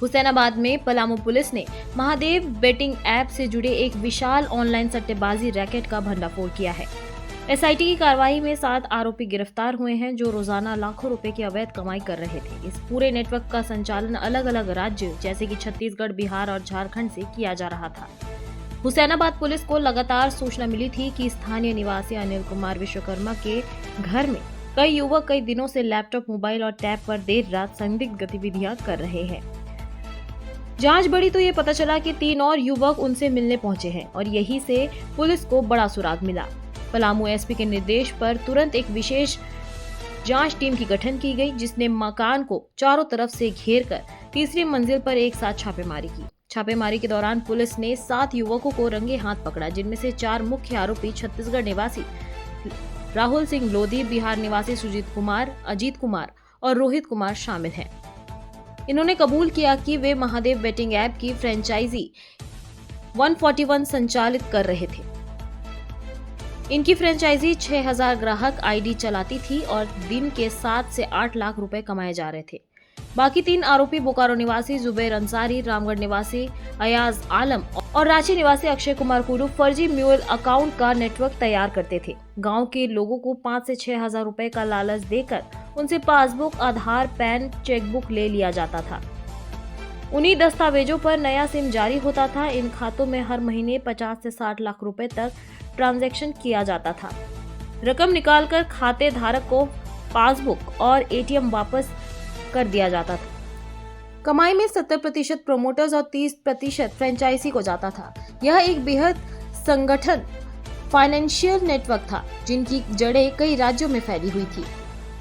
हुसैनाबाद में पलामू पुलिस ने Mahadev betting app से जुड़े एक विशाल ऑनलाइन सट्टेबाजी रैकेट का भंडाफोड़ किया है। एसआईटी की कार्रवाई में 7 आरोपी गिरफ्तार हुए हैं जो रोजाना लाखों रुपए की अवैध कमाई कर रहे थे। इस पूरे नेटवर्क का संचालन अलग अलग राज्य जैसे कि छत्तीसगढ़, बिहार और झारखंड से किया जा रहा था। हुसैनाबाद पुलिस को लगातार सूचना मिली थी कि स्थानीय निवासी अनिल कुमार विश्वकर्मा के घर में कई युवक कई दिनों से लैपटॉप, मोबाइल और टैब पर देर रात संदिग्ध गतिविधियां कर रहे हैं। जांच बढ़ी तो ये पता चला कि 3 और युवक उनसे मिलने पहुंचे हैं और यही से पुलिस को बड़ा सुराग मिला। पलामू एसपी के निर्देश पर तुरंत एक विशेष जांच टीम की गठन की गई, जिसने मकान को चारों तरफ से घेर कर तीसरी मंजिल पर एक साथ छापेमारी की। छापेमारी के दौरान पुलिस ने 7 युवकों को रंगे हाथ पकड़ा, जिनमें से 4 मुख्य आरोपी छत्तीसगढ़ निवासी राहुल सिंह लोधी, बिहार निवासी सुजीत कुमार, अजीत कुमार और रोहित कुमार शामिल हैं। इन्होंने कबूल किया कि वे महादेव बेटिंग ऐप की फ्रेंचाइजी 141 संचालित कर रहे थे। इनकी फ्रेंचाइजी 6000 ग्राहक आईडी चलाती थी और दिन के 7 से 8 लाख रुपए कमाए जा रहे थे। बाकी 3 आरोपी बोकारो निवासी जुबैर अंसारी, रामगढ़ निवासी अयाज आलम और रांची निवासी अक्षय कुमार कुडू फर्जी म्यूल अकाउंट का नेटवर्क तैयार करते थे। गांव के लोगों को 5 से 6 हजार रुपए का लालच देकर उनसे पासबुक, आधार, पैन, चेकबुक ले लिया जाता था। उन्हीं दस्तावेजों पर नया सिम जारी होता था। इन खातों में हर महीने 50 से 60 लाख रुपए तक ट्रांजैक्शन किया जाता था। रकम निकालकर खाते धारक को पासबुक और एटीएम वापस कर दिया जाता था। कमाई में 70% प्रोमोटर्स और 30% फ्रेंचाइजी को जाता था। यह एक बेहद संगठन फाइनेंशियल नेटवर्क था, जिनकी जड़ें कई राज्यों में फैली हुई थी।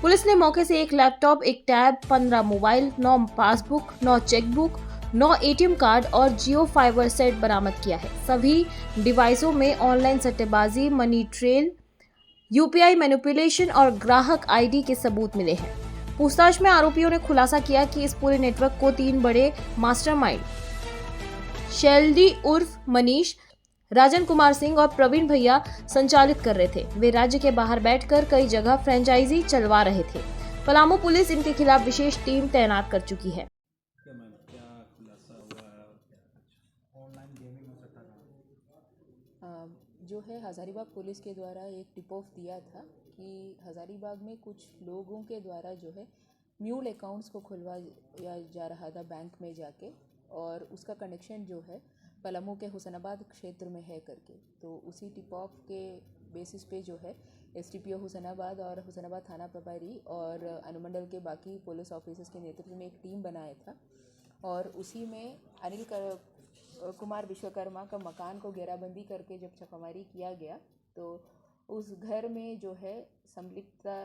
पुलिस ने मौके से एक लैपटॉप, एक tab, 15 mobile, 9 passbook, 9 chequebook, 9 ATM card और जियो फाइबर सेट बरामद किया है। सभी डिवाइसों में ऑनलाइन सट्टेबाजी, मनी ट्रेल, यूपीआई मैनिपुलेशन और ग्राहक आईडी के सबूत मिले हैं। पूछताछ में आरोपियों ने खुलासा किया कि इस पूरे नेटवर्क को 3 बड़े मास्टरमाइंड शेल्डी उर्फ मनीष, राजन कुमार सिंह और प्रवीण भैया संचालित कर रहे थे। वे राज्य के बाहर बैठकर कई जगह फ्रेंचाइजी चलवा रहे थे। पलामू पुलिस इनके खिलाफ विशेष टीम तैनात कर चुकी है। क्या खुलासा हुआ है और क्या कुछ ऑनलाइन गेमिंग हो सकता था? जो है हज़ारीबाग पुलिस के द्वारा एक टिप ऑफ दिया था कि हज़ारीबाग में कुछ लोगों के द्वारा जो है म्यूल अकाउंट्स को खुलवाया जा रहा था बैंक में जाके, और उसका कनेक्शन जो है पलामू के हुसैनाबाद क्षेत्र में है करके। तो उसी टिप ऑफ के बेसिस पे जो है एसटीपीओ हुसैनाबाद और हुसैनाबाद थाना प्रभारी और अनुमंडल के बाकी पुलिस ऑफिसर्स के नेतृत्व में एक टीम बनाया था, और उसी में अनिल कुमार विश्वकर्मा का मकान को घेराबंदी करके जब छापामारी किया गया तो उस घर में जो है संलिप्तता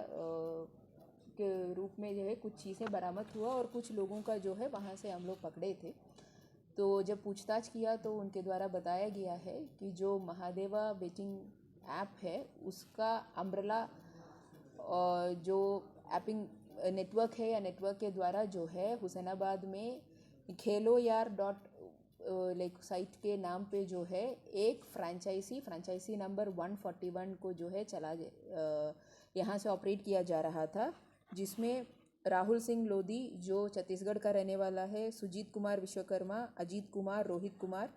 के रूप में जो है कुछ चीज़ें बरामद हुआ और कुछ लोगों का जो है वहाँ से हम लोग पकड़े थे। तो जब पूछताछ किया तो उनके द्वारा बताया गया है कि जो महादेवा बेटिंग ऐप है उसका अम्ब्रेला जो ऐपिंग नेटवर्क है या नेटवर्क के द्वारा जो है हुसैनाबाद में खेलो यार लाइक साइट के नाम पे जो है एक फ्रेंचाइजी नंबर 141 को जो है यहाँ से ऑपरेट किया जा रहा था, जिसमें राहुल सिंह लोधी जो छत्तीसगढ़ का रहने वाला है, सुजीत कुमार विश्वकर्मा, अजीत कुमार, रोहित कुमार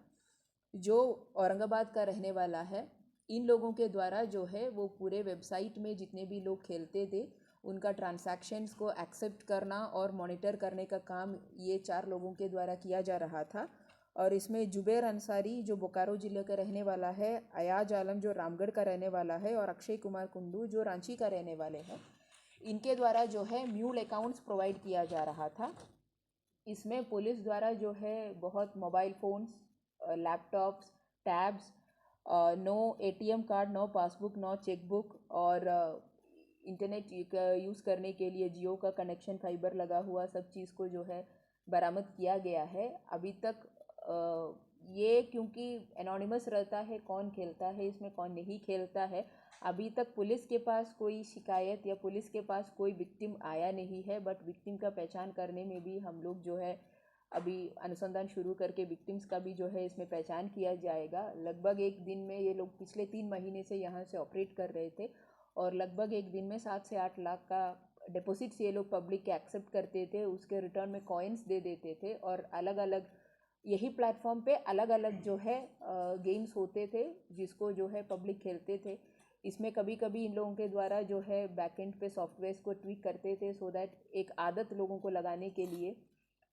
जो औरंगाबाद का रहने वाला है, इन लोगों के द्वारा जो है वो पूरे वेबसाइट में जितने भी लोग खेलते थे उनका ट्रांसैक्शंस को एक्सेप्ट करना और मॉनिटर करने का काम ये 4 लोगों के द्वारा किया जा रहा था। और इसमें जुबैर अंसारी जो बोकारो जिले का रहने वाला है, अयाज आलम जो रामगढ़ का रहने वाला है और अक्षय कुमार कुंडू जो रांची का रहने वाले हैं, इनके द्वारा जो है म्यूल अकाउंट्स प्रोवाइड किया जा रहा था। इसमें पुलिस द्वारा जो है बहुत mobile phones, laptops, tabs, 9 ATM card, 9 passbook, 9 chequebook और इंटरनेट यूज़ करने के लिए जियो का कनेक्शन, फाइबर लगा हुआ सब चीज़ को जो है बरामद किया गया है। अभी तक ये क्योंकि एनोनिमस रहता है कौन खेलता है इसमें कौन नहीं खेलता है, अभी तक पुलिस के पास कोई शिकायत या पुलिस के पास कोई विक्टिम आया नहीं है। बट विक्टिम का पहचान करने में भी हम लोग जो है अभी अनुसंधान शुरू करके विक्टिम्स का भी जो है इसमें पहचान किया जाएगा। लगभग एक दिन में ये लोग पिछले 3 महीने से यहाँ से ऑपरेट कर रहे थे और लगभग एक दिन में 7 से 8 लाख का डिपॉजिट्स ये लोग पब्लिक के एक्सेप्ट करते थे, उसके रिटर्न में कॉइन्स दे देते थे और अलग अलग यही प्लेटफॉर्म पे अलग अलग जो है गेम्स होते थे जिसको जो है पब्लिक खेलते थे। इसमें कभी कभी इन लोगों के द्वारा जो है बैकएंड पे सॉफ्टवेयर्स को ट्वीक करते थे सो दैट एक आदत लोगों को लगाने के लिए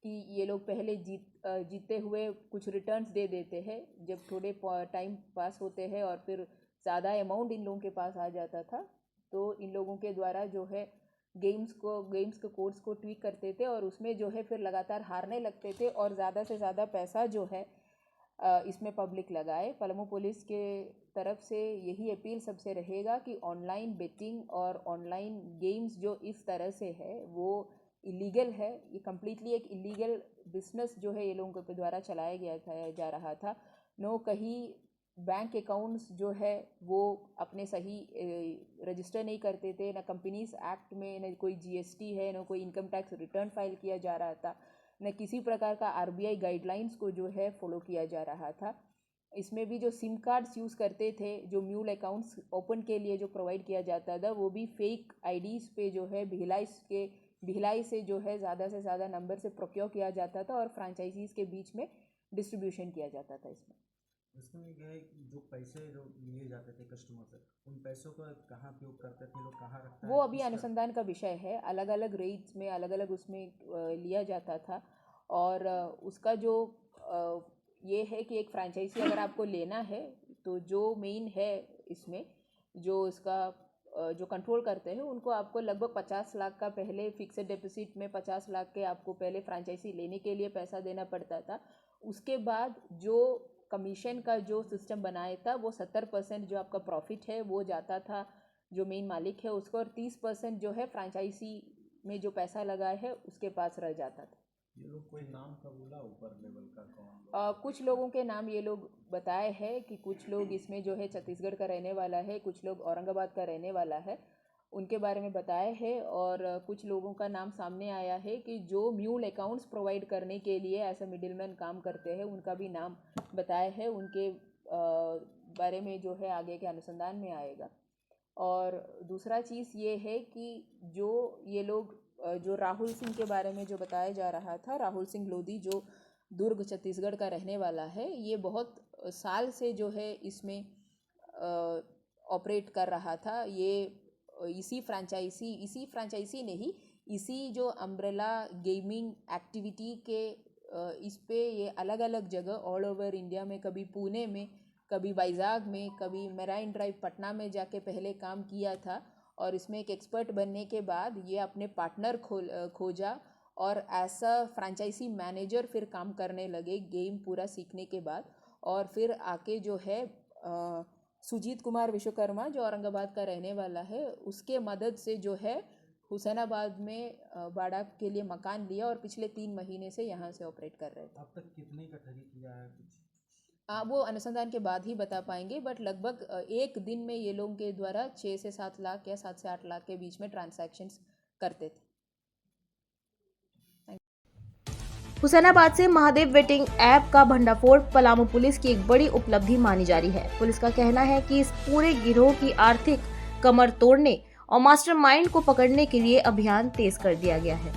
कि ये लोग पहले जीते हुए कुछ रिटर्न्स दे देते हैं, जब थोड़े टाइम पास होते हैं और फिर ज़्यादा अमाउंट इन लोगों के पास आ जाता था तो इन लोगों के द्वारा जो है गेम्स के कोड्स को ट्वीक करते थे और उसमें जो है फिर लगातार हारने लगते थे और ज़्यादा से ज़्यादा पैसा जो है इसमें पब्लिक लगाए। पलामू पुलिस के तरफ से यही अपील सबसे रहेगा कि ऑनलाइन बेटिंग और ऑनलाइन गेम्स जो इस तरह से है वो इलीगल है। ये कम्प्लीटली एक इलीगल बिजनेस जो है ये लोगों के द्वारा चलाया जा रहा था। नो कहीं बैंक अकाउंट्स जो है वो अपने सही रजिस्टर नहीं करते थे, ना कंपनीज एक्ट में न कोई जीएसटी है, न कोई इनकम टैक्स रिटर्न फाइल किया जा रहा था, न किसी प्रकार का आरबीआई गाइडलाइंस को जो है फॉलो किया जा रहा था। इसमें भी जो सिम कार्ड्स यूज़ करते थे, जो म्यूल अकाउंट्स ओपन के लिए जो प्रोवाइड किया जाता था, वो भी फेक आईडीज़ पे जो है भिलाई से जो है ज़्यादा से ज़्यादा नंबर से प्रोक्योर किया जाता था और फ्रेंचाइजीज़ के बीच में डिस्ट्रीब्यूशन किया जाता था। इसमें क्या है जो पैसे जो लिए जाते थे कस्टमर से, उन पैसों का कहाँ उपयोग करते थे लोग, कहाँ रखते वो अभी अनुसंधान का विषय है। अलग अलग रेट्स में अलग अलग उसमें लिया जाता था और उसका जो ये है कि एक फ्रेंचाइजी अगर आपको लेना है तो जो मेन है इसमें जो इसका जो कंट्रोल करते हैं उनको आपको लगभग 50 लाख का पहले फिक्स्ड डिपॉजिट में 50 लाख के आपको पहले फ्रेंचाइजी लेने के लिए पैसा देना पड़ता था। उसके बाद जो कमीशन का जो सिस्टम बनाया था वो 70% जो आपका प्रॉफिट है वो जाता था जो मेन मालिक है उसको और 30% जो है फ्रेंचाइजी में जो पैसा लगा है उसके पास रह जाता था। ये लोग कोई नाम का बोला ऊपर लेवल का कौन? कुछ लोगों के नाम ये लोग बताए हैं कि कुछ लोग इसमें जो है छत्तीसगढ़ का रहने वाला है, कुछ लोग औरंगाबाद का रहने वाला है, उनके बारे में बताए हैं और कुछ लोगों का नाम सामने आया है कि जो म्यूल अकाउंट्स प्रोवाइड करने के लिए ऐसा मिडिलमैन काम करते हैं उनका भी नाम बताए हैं। उनके बारे में जो है आगे के अनुसंधान में आएगा। और दूसरा चीज़ ये है कि जो ये लोग जो राहुल सिंह के बारे में जो बताया जा रहा था, राहुल सिंह लोधी जो दुर्ग छत्तीसगढ़ का रहने वाला है, ये बहुत साल से जो है इसमें ऑपरेट कर रहा था। ये इसी फ्रेंचाइजी नहीं, इसी जो अम्ब्रेला गेमिंग एक्टिविटी के इस पे ये अलग अलग जगह ऑल ओवर इंडिया में, कभी पुणे में, कभी वाइजाग में, कभी मेराइन ड्राइव पटना में जाके पहले काम किया था और इसमें एक एक्सपर्ट बनने के बाद ये अपने पार्टनर खोजा और ऐसा फ्रेंचाइजी मैनेजर फिर काम करने लगे गेम पूरा सीखने के बाद। और फिर आके जो है सुजीत कुमार विश्वकर्मा जो औरंगाबाद का रहने वाला है, उसके मदद से जो है हुसैनाबाद में बाड़ा के लिए मकान लिया और पिछले 3 महीने से यहाँ से ऑपरेट कर रहे थे। अब तक कितने का ठगी किया है कुछ? वो अनुसंधान के बाद ही बता पाएंगे, बट लगभग एक दिन में ये लोगों के द्वारा 6 से 7 लाख या 7 से 8 लाख के बीच में ट्रांजैक्शंस करते थे। हुसैनाबाद से महादेव बेटिंग ऐप का भंडाफोड़ पलामू पुलिस की एक बड़ी उपलब्धि मानी जा रही है। पुलिस का कहना है कि इस पूरे गिरोह की आर्थिक कमर तोड़ने और मास्टरमाइंड को पकड़ने के लिए अभियान तेज कर दिया गया है।